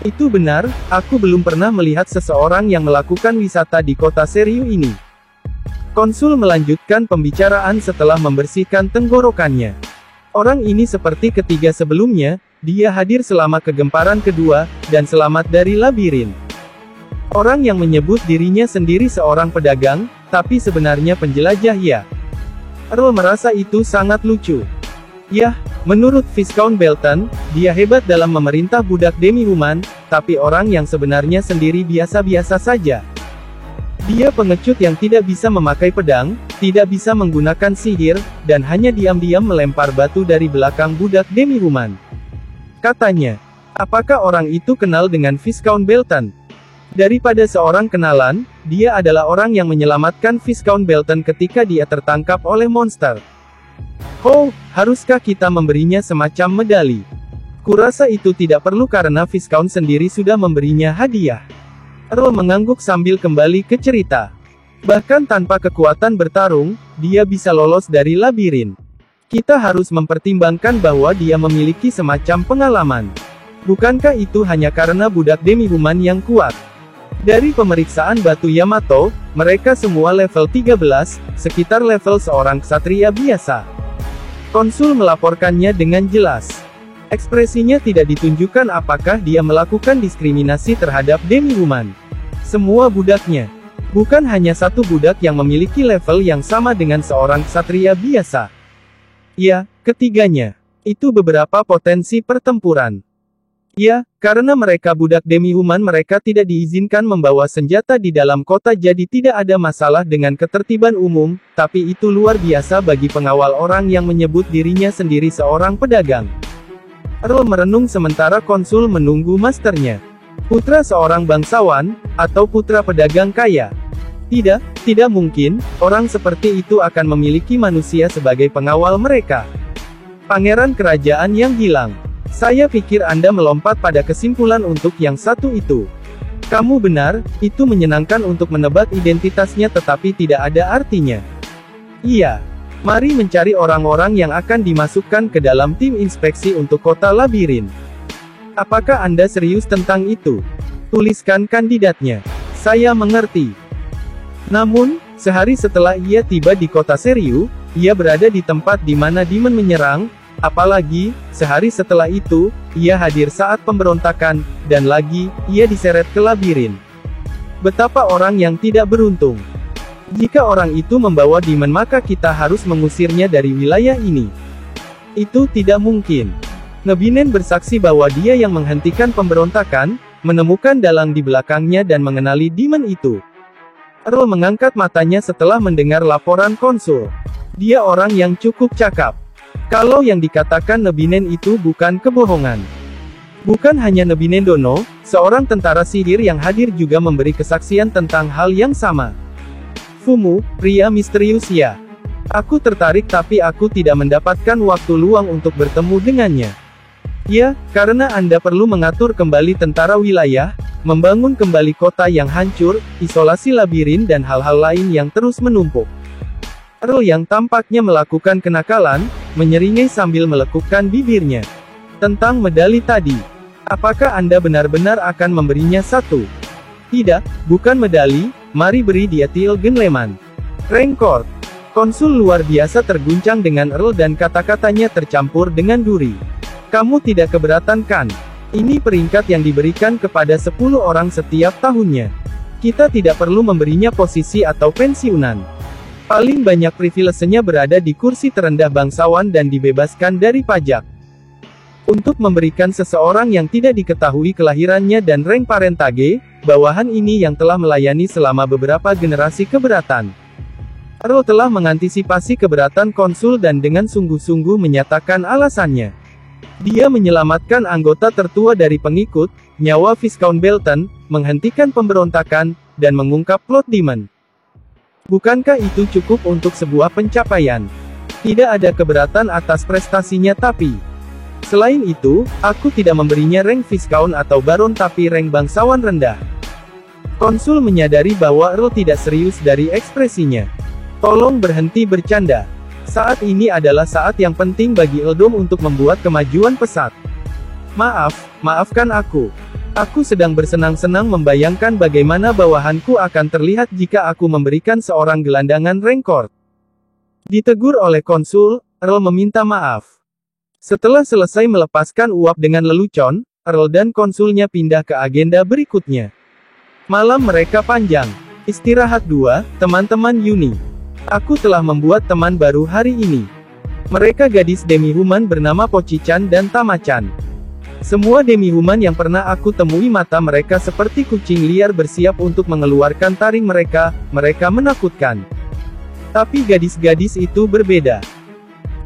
Itu benar, aku belum pernah melihat seseorang yang melakukan wisata di kota Seriu ini. Konsul melanjutkan pembicaraan setelah membersihkan tenggorokannya. Orang ini seperti ketiga sebelumnya, dia hadir selama kegemparan kedua, dan selamat dari labirin. Orang yang menyebut dirinya sendiri seorang pedagang, tapi sebenarnya penjelajah ya. Earl merasa itu sangat lucu. Yah, menurut Viscount Belton, dia hebat dalam memerintah budak demi-human, tapi orang yang sebenarnya sendiri biasa-biasa saja. Dia pengecut yang tidak bisa memakai pedang, tidak bisa menggunakan sihir, dan hanya diam-diam melempar batu dari belakang budak demi-human. Katanya, apakah orang itu kenal dengan Viscount Belton? Daripada seorang kenalan, dia adalah orang yang menyelamatkan Viscount Belton ketika dia tertangkap oleh monster. Oh, haruskah kita memberinya semacam medali? Kurasa itu tidak perlu karena Viscount sendiri sudah memberinya hadiah. Earl mengangguk sambil kembali ke cerita. Bahkan tanpa kekuatan bertarung, dia bisa lolos dari labirin. Kita harus mempertimbangkan bahwa dia memiliki semacam pengalaman. Bukankah itu hanya karena budak demi-human yang kuat? Dari pemeriksaan batu Yamato, mereka semua level 13, sekitar level seorang ksatria biasa. Konsul melaporkannya dengan jelas. Ekspresinya tidak ditunjukkan apakah dia melakukan diskriminasi terhadap demi-human. Semua budaknya. Bukan hanya satu budak yang memiliki level yang sama dengan seorang ksatria biasa. Ya, ketiganya. Itu beberapa potensi pertempuran. Ya, karena mereka budak demi-human mereka tidak diizinkan membawa senjata di dalam kota jadi tidak ada masalah dengan ketertiban umum, tapi itu luar biasa bagi pengawal orang yang menyebut dirinya sendiri seorang pedagang. Earl merenung sementara konsul menunggu masternya. Putra seorang bangsawan, atau putra pedagang kaya? Tidak mungkin, orang seperti itu akan memiliki manusia sebagai pengawal mereka. Pangeran kerajaan yang hilang. Saya pikir Anda melompat pada kesimpulan untuk yang satu itu. Kamu benar, itu menyenangkan untuk menebak identitasnya tetapi tidak ada artinya. Iya. Mari mencari orang-orang yang akan dimasukkan ke dalam tim inspeksi untuk kota labirin. Apakah Anda serius tentang itu? Tuliskan kandidatnya. Saya mengerti. Namun, sehari setelah ia tiba di kota Seriu, ia berada di tempat di mana Demon menyerang. Apalagi, sehari setelah itu, ia hadir saat pemberontakan, dan lagi, ia diseret ke labirin. Betapa orang yang tidak beruntung. Jika orang itu membawa Demon maka kita harus mengusirnya dari wilayah ini. Itu tidak mungkin. Ngebinen bersaksi bahwa dia yang menghentikan pemberontakan, menemukan dalang di belakangnya dan mengenali Demon itu. Earl mengangkat matanya setelah mendengar laporan konsul. Dia orang yang cukup cakap. Kalau yang dikatakan Nebinen itu bukan kebohongan. Bukan hanya Nebinen Dono, seorang tentara sihir yang hadir juga memberi kesaksian tentang hal yang sama. Fumu, pria misterius ya. Aku tertarik tapi aku tidak mendapatkan waktu luang untuk bertemu dengannya. Ya, karena Anda perlu mengatur kembali tentara wilayah, membangun kembali kota yang hancur, isolasi labirin dan hal-hal lain yang terus menumpuk. Earl yang tampaknya melakukan kenakalan, menyeringai sambil melekukkan bibirnya. Tentang medali tadi. Apakah Anda benar-benar akan memberinya satu? Tidak, bukan medali, mari beri dia Tilgen Leman. Rancor. Konsul luar biasa terguncang dengan Earl dan kata-katanya tercampur dengan duri. Kamu tidak keberatan kan? Ini peringkat yang diberikan kepada 10 orang setiap tahunnya. Kita tidak perlu memberinya posisi atau pensiunan. Paling banyak privilesenya berada di kursi terendah bangsawan dan dibebaskan dari pajak. Untuk memberikan seseorang yang tidak diketahui kelahirannya dan rank parentage, bawahan ini yang telah melayani selama beberapa generasi keberatan. Earl telah mengantisipasi keberatan konsul dan dengan sungguh-sungguh menyatakan alasannya. Dia menyelamatkan anggota tertua dari pengikut, nyawa Viscount Belton, menghentikan pemberontakan, dan mengungkap plot Demon. Bukankah itu cukup untuk sebuah pencapaian? Tidak ada keberatan atas prestasinya tapi... Selain itu, aku tidak memberinya rank Viscount atau Baron tapi rank bangsawan rendah. Konsul menyadari bahwa Earl tidak serius dari ekspresinya. Tolong berhenti bercanda. Saat ini adalah saat yang penting bagi Earldom untuk membuat kemajuan pesat. Maafkan aku. Aku sedang bersenang-senang membayangkan bagaimana bawahanku akan terlihat jika aku memberikan seorang gelandangan rank court. Ditegur oleh konsul, Earl meminta maaf. Setelah selesai melepaskan uap dengan lelucon, Earl dan konsulnya pindah ke agenda berikutnya. Malam mereka panjang. Istirahat 2, teman-teman Yuni. Aku telah membuat teman baru hari ini. Mereka gadis demi-human bernama Pochi-chan dan Tama-chan. Semua demi-human yang pernah aku temui mata mereka seperti kucing liar bersiap untuk mengeluarkan taring mereka menakutkan. Tapi gadis-gadis itu berbeda.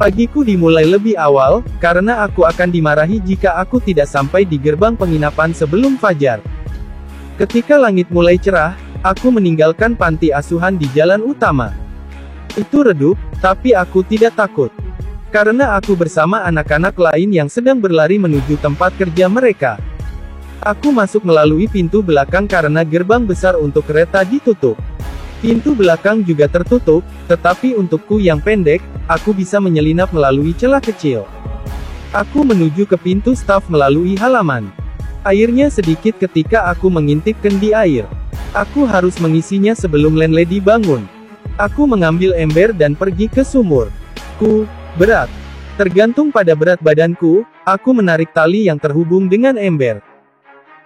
Pagiku dimulai lebih awal, karena aku akan dimarahi jika aku tidak sampai di gerbang penginapan sebelum fajar. Ketika langit mulai cerah, aku meninggalkan panti asuhan di jalan utama. Itu redup, tapi aku tidak takut. Karena aku bersama anak-anak lain yang sedang berlari menuju tempat kerja mereka. Aku masuk melalui pintu belakang karena gerbang besar untuk kereta ditutup. Pintu belakang juga tertutup, tetapi untukku yang pendek, aku bisa menyelinap melalui celah kecil. Aku menuju ke pintu staf melalui halaman. Airnya sedikit ketika aku mengintip kendi air. Aku harus mengisinya sebelum landlady bangun. Aku mengambil ember dan pergi ke sumur. Berat. Tergantung pada berat badanku, aku menarik tali yang terhubung dengan ember.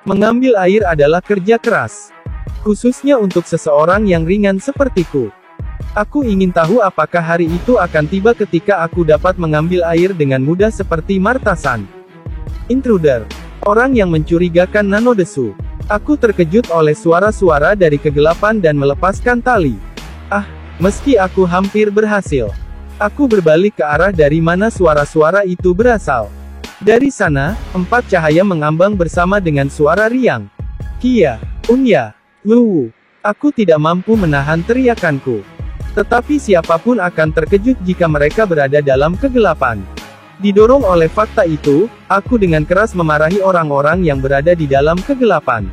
Mengambil air adalah kerja keras. Khususnya untuk seseorang yang ringan sepertiku. Aku ingin tahu apakah hari itu akan tiba ketika aku dapat mengambil air dengan mudah seperti Martasan. Intruder. Orang yang mencurigakan nanodesu. Aku terkejut oleh suara-suara dari kegelapan dan melepaskan tali. Meski aku hampir berhasil. Aku berbalik ke arah dari mana suara-suara itu berasal. Dari sana, 4 cahaya mengambang bersama dengan suara riang. Kia, Unya, Luwu. Aku tidak mampu menahan teriakanku. Tetapi siapapun akan terkejut jika mereka berada dalam kegelapan. Didorong oleh fakta itu, aku dengan keras memarahi orang-orang yang berada di dalam kegelapan.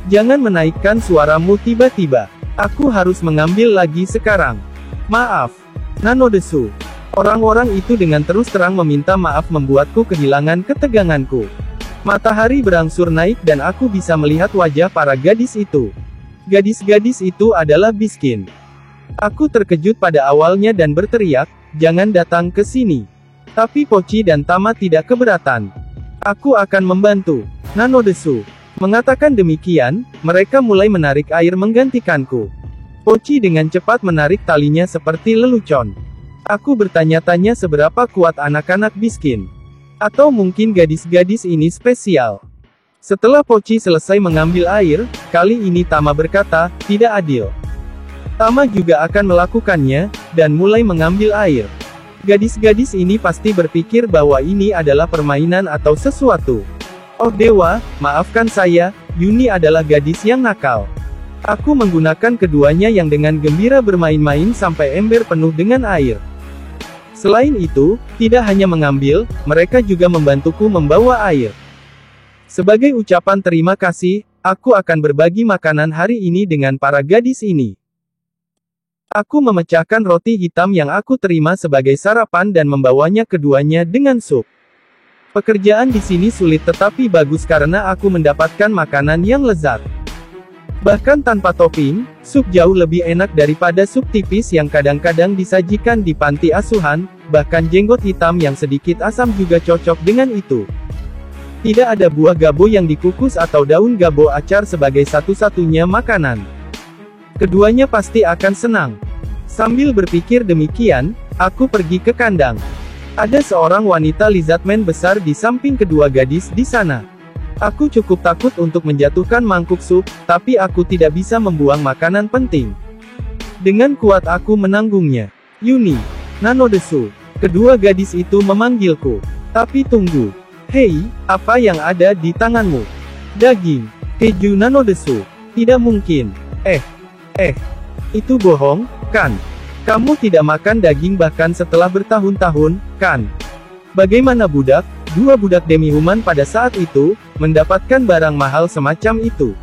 Jangan menaikkan suaramu tiba-tiba. Aku harus mengambil lagi sekarang. Maaf. Nanodesu. Orang-orang itu dengan terus terang meminta maaf membuatku kehilangan keteganganku. Matahari berangsur naik dan aku bisa melihat wajah para gadis itu. Gadis-gadis itu adalah Biskin. Aku terkejut pada awalnya dan berteriak, "Jangan datang ke sini." Tapi Pochi dan Tama tidak keberatan. Aku akan membantu. Nanodesu. Mengatakan demikian, mereka mulai menarik air menggantikanku. Pochi dengan cepat menarik talinya seperti lelucon. Aku bertanya-tanya seberapa kuat anak-anak Biskin. Atau mungkin gadis-gadis ini spesial. Setelah Pochi selesai mengambil air, kali ini Tama berkata, "Tidak adil." Tama juga akan melakukannya, dan mulai mengambil air. Gadis-gadis ini pasti berpikir bahwa ini adalah permainan atau sesuatu. Oh dewa, maafkan saya, Yuni adalah gadis yang nakal. Aku menggunakan keduanya yang dengan gembira bermain-main sampai ember penuh dengan air. Selain itu, tidak hanya mengambil, mereka juga membantuku membawa air. Sebagai ucapan terima kasih, aku akan berbagi makanan hari ini dengan para gadis ini. Aku memecahkan roti hitam yang aku terima sebagai sarapan dan membawanya keduanya dengan sup. Pekerjaan di sini sulit tetapi bagus karena aku mendapatkan makanan yang lezat. Bahkan tanpa topping, sup jauh lebih enak daripada sup tipis yang kadang-kadang disajikan di panti asuhan, bahkan jenggot hitam yang sedikit asam juga cocok dengan itu. Tidak ada buah gabo yang dikukus atau daun gabo acar sebagai satu-satunya makanan. Keduanya pasti akan senang. Sambil berpikir demikian, aku pergi ke kandang. Ada seorang wanita lizardman besar di samping kedua gadis di sana. Aku cukup takut untuk menjatuhkan mangkuk sup, tapi aku tidak bisa membuang makanan penting. Dengan kuat aku menanggungnya. Yuni. Nanodesu. Kedua gadis itu memanggilku. Tapi tunggu. Hei, apa yang ada di tanganmu? Daging. Keju Nano desu. Tidak mungkin. Itu bohong, kan? Kamu tidak makan daging bahkan setelah bertahun-tahun, kan? Bagaimana budak, dua budak demi-human pada saat itu, mendapatkan barang mahal semacam itu?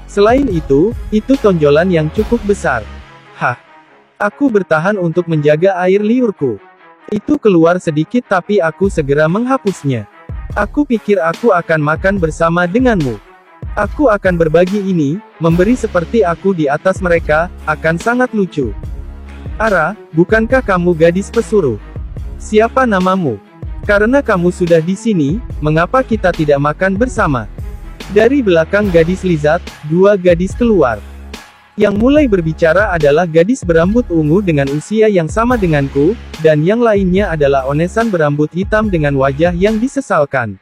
Selain itu tonjolan yang cukup besar. Hah? Aku bertahan untuk menjaga air liurku. Itu keluar sedikit tapi aku segera menghapusnya. Aku pikir aku akan makan bersama denganmu. Aku akan berbagi ini, memberi seperti aku di atas mereka, akan sangat lucu. Ara, bukankah kamu gadis pesuruh? Siapa namamu? Karena kamu sudah di sini, mengapa kita tidak makan bersama? Dari belakang gadis lizard, dua gadis keluar. Yang mulai berbicara adalah gadis berambut ungu dengan usia yang sama denganku, dan yang lainnya adalah onesan berambut hitam dengan wajah yang disesalkan.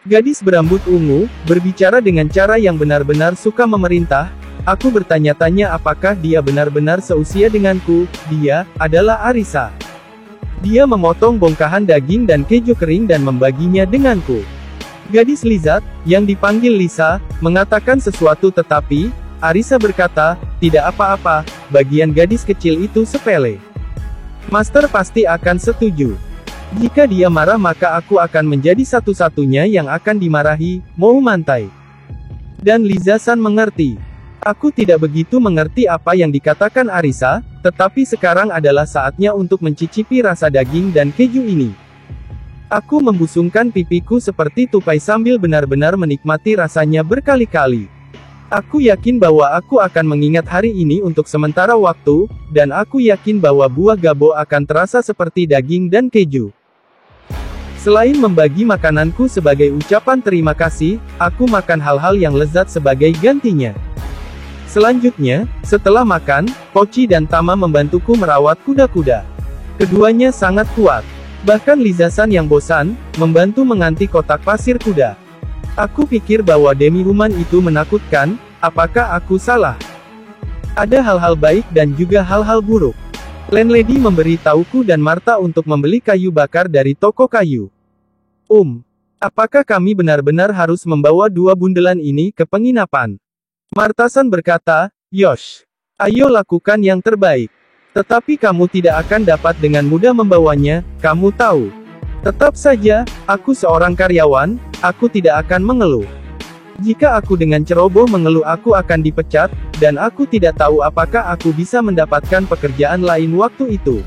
Gadis berambut ungu, berbicara dengan cara yang benar-benar suka memerintah. Aku bertanya-tanya apakah dia benar-benar seusia denganku. Dia adalah Arisa. Dia memotong bongkahan daging dan keju kering dan membaginya denganku. Gadis lizard, yang dipanggil Lisa, mengatakan sesuatu tetapi, Arisa berkata, tidak apa-apa, bagian gadis kecil itu sepele. Master pasti akan setuju. Jika dia marah maka aku akan menjadi satu-satunya yang akan dimarahi, mau mantai. Dan Liza-san mengerti. Aku tidak begitu mengerti apa yang dikatakan Arisa, tetapi sekarang adalah saatnya untuk mencicipi rasa daging dan keju ini. Aku membusungkan pipiku seperti tupai sambil benar-benar menikmati rasanya berkali-kali. Aku yakin bahwa aku akan mengingat hari ini untuk sementara waktu, dan aku yakin bahwa buah gabo akan terasa seperti daging dan keju. Selain membagi makananku sebagai ucapan terima kasih, aku makan hal-hal yang lezat sebagai gantinya. Selanjutnya, setelah makan, Pochi dan Tama membantuku merawat kuda-kuda. Keduanya sangat kuat. Bahkan Liza-san yang bosan, membantu menganti kotak pasir kuda. Aku pikir bahwa demi-human itu menakutkan, apakah aku salah? Ada hal-hal baik dan juga hal-hal buruk. Landlady memberi tauku dan Martha untuk membeli kayu bakar dari toko kayu. Apakah kami benar-benar harus membawa dua bundelan ini ke penginapan? Martha-san berkata, Yosh, ayo lakukan yang terbaik. Tetapi kamu tidak akan dapat dengan mudah membawanya, kamu tahu. Tetap saja, aku seorang karyawan, aku tidak akan mengeluh. Jika aku dengan ceroboh mengeluh aku akan dipecat, dan aku tidak tahu apakah aku bisa mendapatkan pekerjaan lain waktu itu.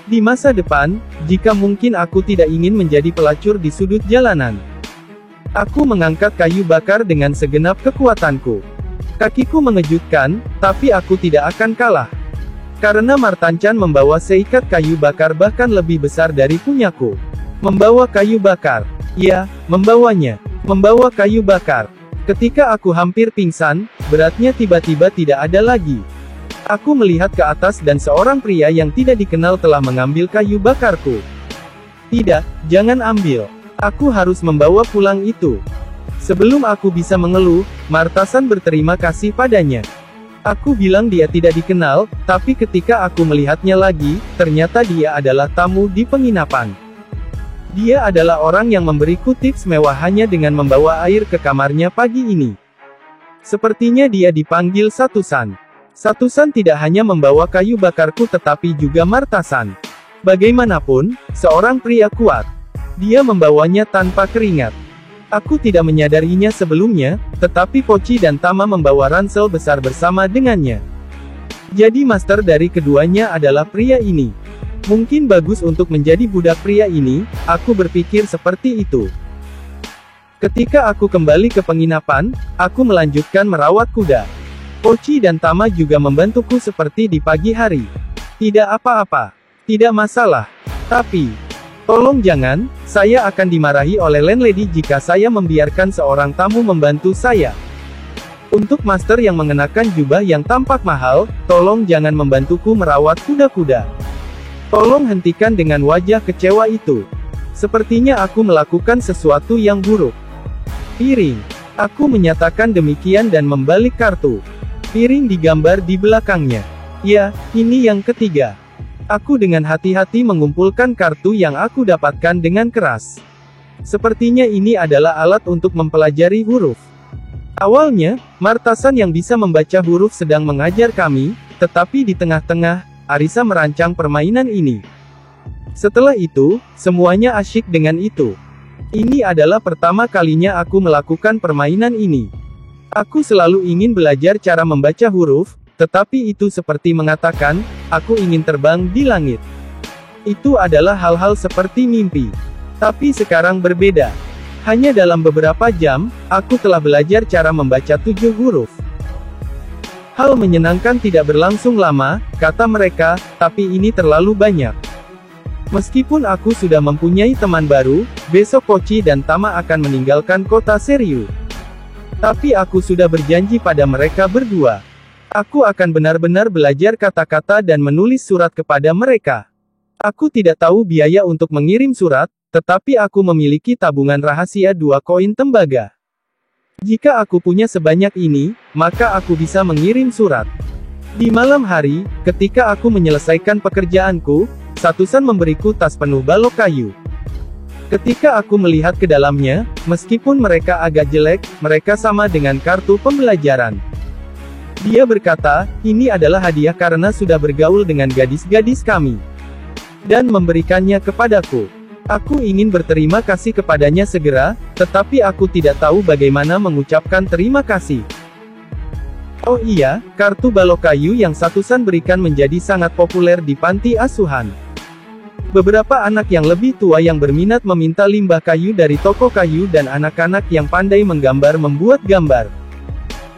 Di masa depan, jika mungkin aku tidak ingin menjadi pelacur di sudut jalanan. Aku mengangkat kayu bakar dengan segenap kekuatanku. Kakiku mengejutkan, tapi aku tidak akan kalah. Karena Martan-chan membawa seikat kayu bakar bahkan lebih besar dari punyaku. Membawa kayu bakar. Ya, membawanya. Membawa kayu bakar. Ketika aku hampir pingsan, beratnya tiba-tiba tidak ada lagi. Aku melihat ke atas dan seorang pria yang tidak dikenal telah mengambil kayu bakarku. Tidak, jangan ambil. Aku harus membawa pulang itu. Sebelum aku bisa mengeluh, Martha-san berterima kasih padanya. Aku bilang dia tidak dikenal, tapi ketika aku melihatnya lagi, ternyata dia adalah tamu di penginapan. Dia adalah orang yang memberiku tips mewah hanya dengan membawa air ke kamarnya pagi ini. Sepertinya dia dipanggil Satu-san. Satu-san tidak hanya membawa kayu bakarku tetapi juga Martha-san. Bagaimanapun, seorang pria kuat. Dia membawanya tanpa keringat. Aku tidak menyadarinya sebelumnya, tetapi Pochi dan Tama membawa ransel besar bersama dengannya. Jadi master dari keduanya adalah pria ini. Mungkin bagus untuk menjadi budak pria ini, aku berpikir seperti itu. Ketika aku kembali ke penginapan, aku melanjutkan merawat kuda. Pochi dan Tama juga membantuku seperti di pagi hari. Tidak apa-apa. Tidak masalah. Tapi, tolong jangan, saya akan dimarahi oleh landlady jika saya membiarkan seorang tamu membantu saya. Untuk master yang mengenakan jubah yang tampak mahal, tolong jangan membantuku merawat kuda-kuda. Tolong hentikan dengan wajah kecewa itu. Sepertinya aku melakukan sesuatu yang buruk. Piring. Aku menyatakan demikian dan membalik kartu. Piring digambar di belakangnya. Ya, ini yang ketiga. Aku dengan hati-hati mengumpulkan kartu yang aku dapatkan dengan keras. Sepertinya ini adalah alat untuk mempelajari huruf. Awalnya, Martasan yang bisa membaca huruf sedang mengajar kami, tetapi di tengah-tengah, Arisa merancang permainan ini. Setelah itu, semuanya asyik dengan itu. Ini adalah pertama kalinya aku melakukan permainan ini. Aku selalu ingin belajar cara membaca huruf, tetapi itu seperti mengatakan, aku ingin terbang di langit. Itu adalah hal-hal seperti mimpi. Tapi sekarang berbeda. Hanya dalam beberapa jam, aku telah belajar cara membaca 7 huruf. Hal menyenangkan tidak berlangsung lama, kata mereka, tapi ini terlalu banyak. Meskipun aku sudah mempunyai teman baru, besok Kochi dan Tama akan meninggalkan kota Seryu. Tapi aku sudah berjanji pada mereka berdua. Aku akan benar-benar belajar kata-kata dan menulis surat kepada mereka. Aku tidak tahu biaya untuk mengirim surat, tetapi aku memiliki tabungan rahasia 2 koin tembaga. Jika aku punya sebanyak ini, maka aku bisa mengirim surat. Di malam hari, ketika aku menyelesaikan pekerjaanku, Satusan memberiku tas penuh balok kayu. Ketika aku melihat ke dalamnya, meskipun mereka agak jelek, mereka sama dengan kartu pembelajaran. Dia berkata, ini adalah hadiah karena sudah bergaul dengan gadis-gadis kami. Dan memberikannya kepadaku. Aku ingin berterima kasih kepadanya segera, tetapi aku tidak tahu bagaimana mengucapkan terima kasih. Oh iya, kartu balok kayu yang Satusan berikan menjadi sangat populer di panti asuhan. Beberapa anak yang lebih tua yang berminat meminta limbah kayu dari toko kayu dan anak-anak yang pandai menggambar membuat gambar.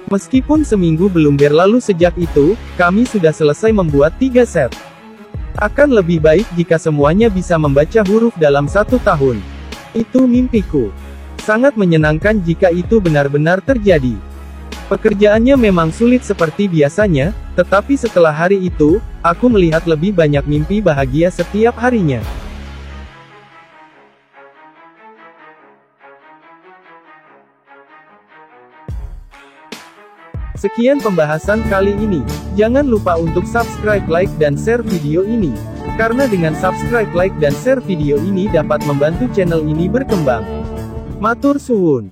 Meskipun seminggu belum berlalu sejak itu, kami sudah selesai membuat 3 set. Akan lebih baik jika semuanya bisa membaca huruf dalam 1 tahun. Itu mimpiku. Sangat menyenangkan jika itu benar-benar terjadi. Pekerjaannya memang sulit seperti biasanya, tetapi setelah hari itu, aku melihat lebih banyak mimpi bahagia setiap harinya. Sekian pembahasan kali ini. Jangan lupa untuk subscribe, like, dan share video ini. Karena dengan subscribe, like, dan share video ini dapat membantu channel ini berkembang. Matur suwun.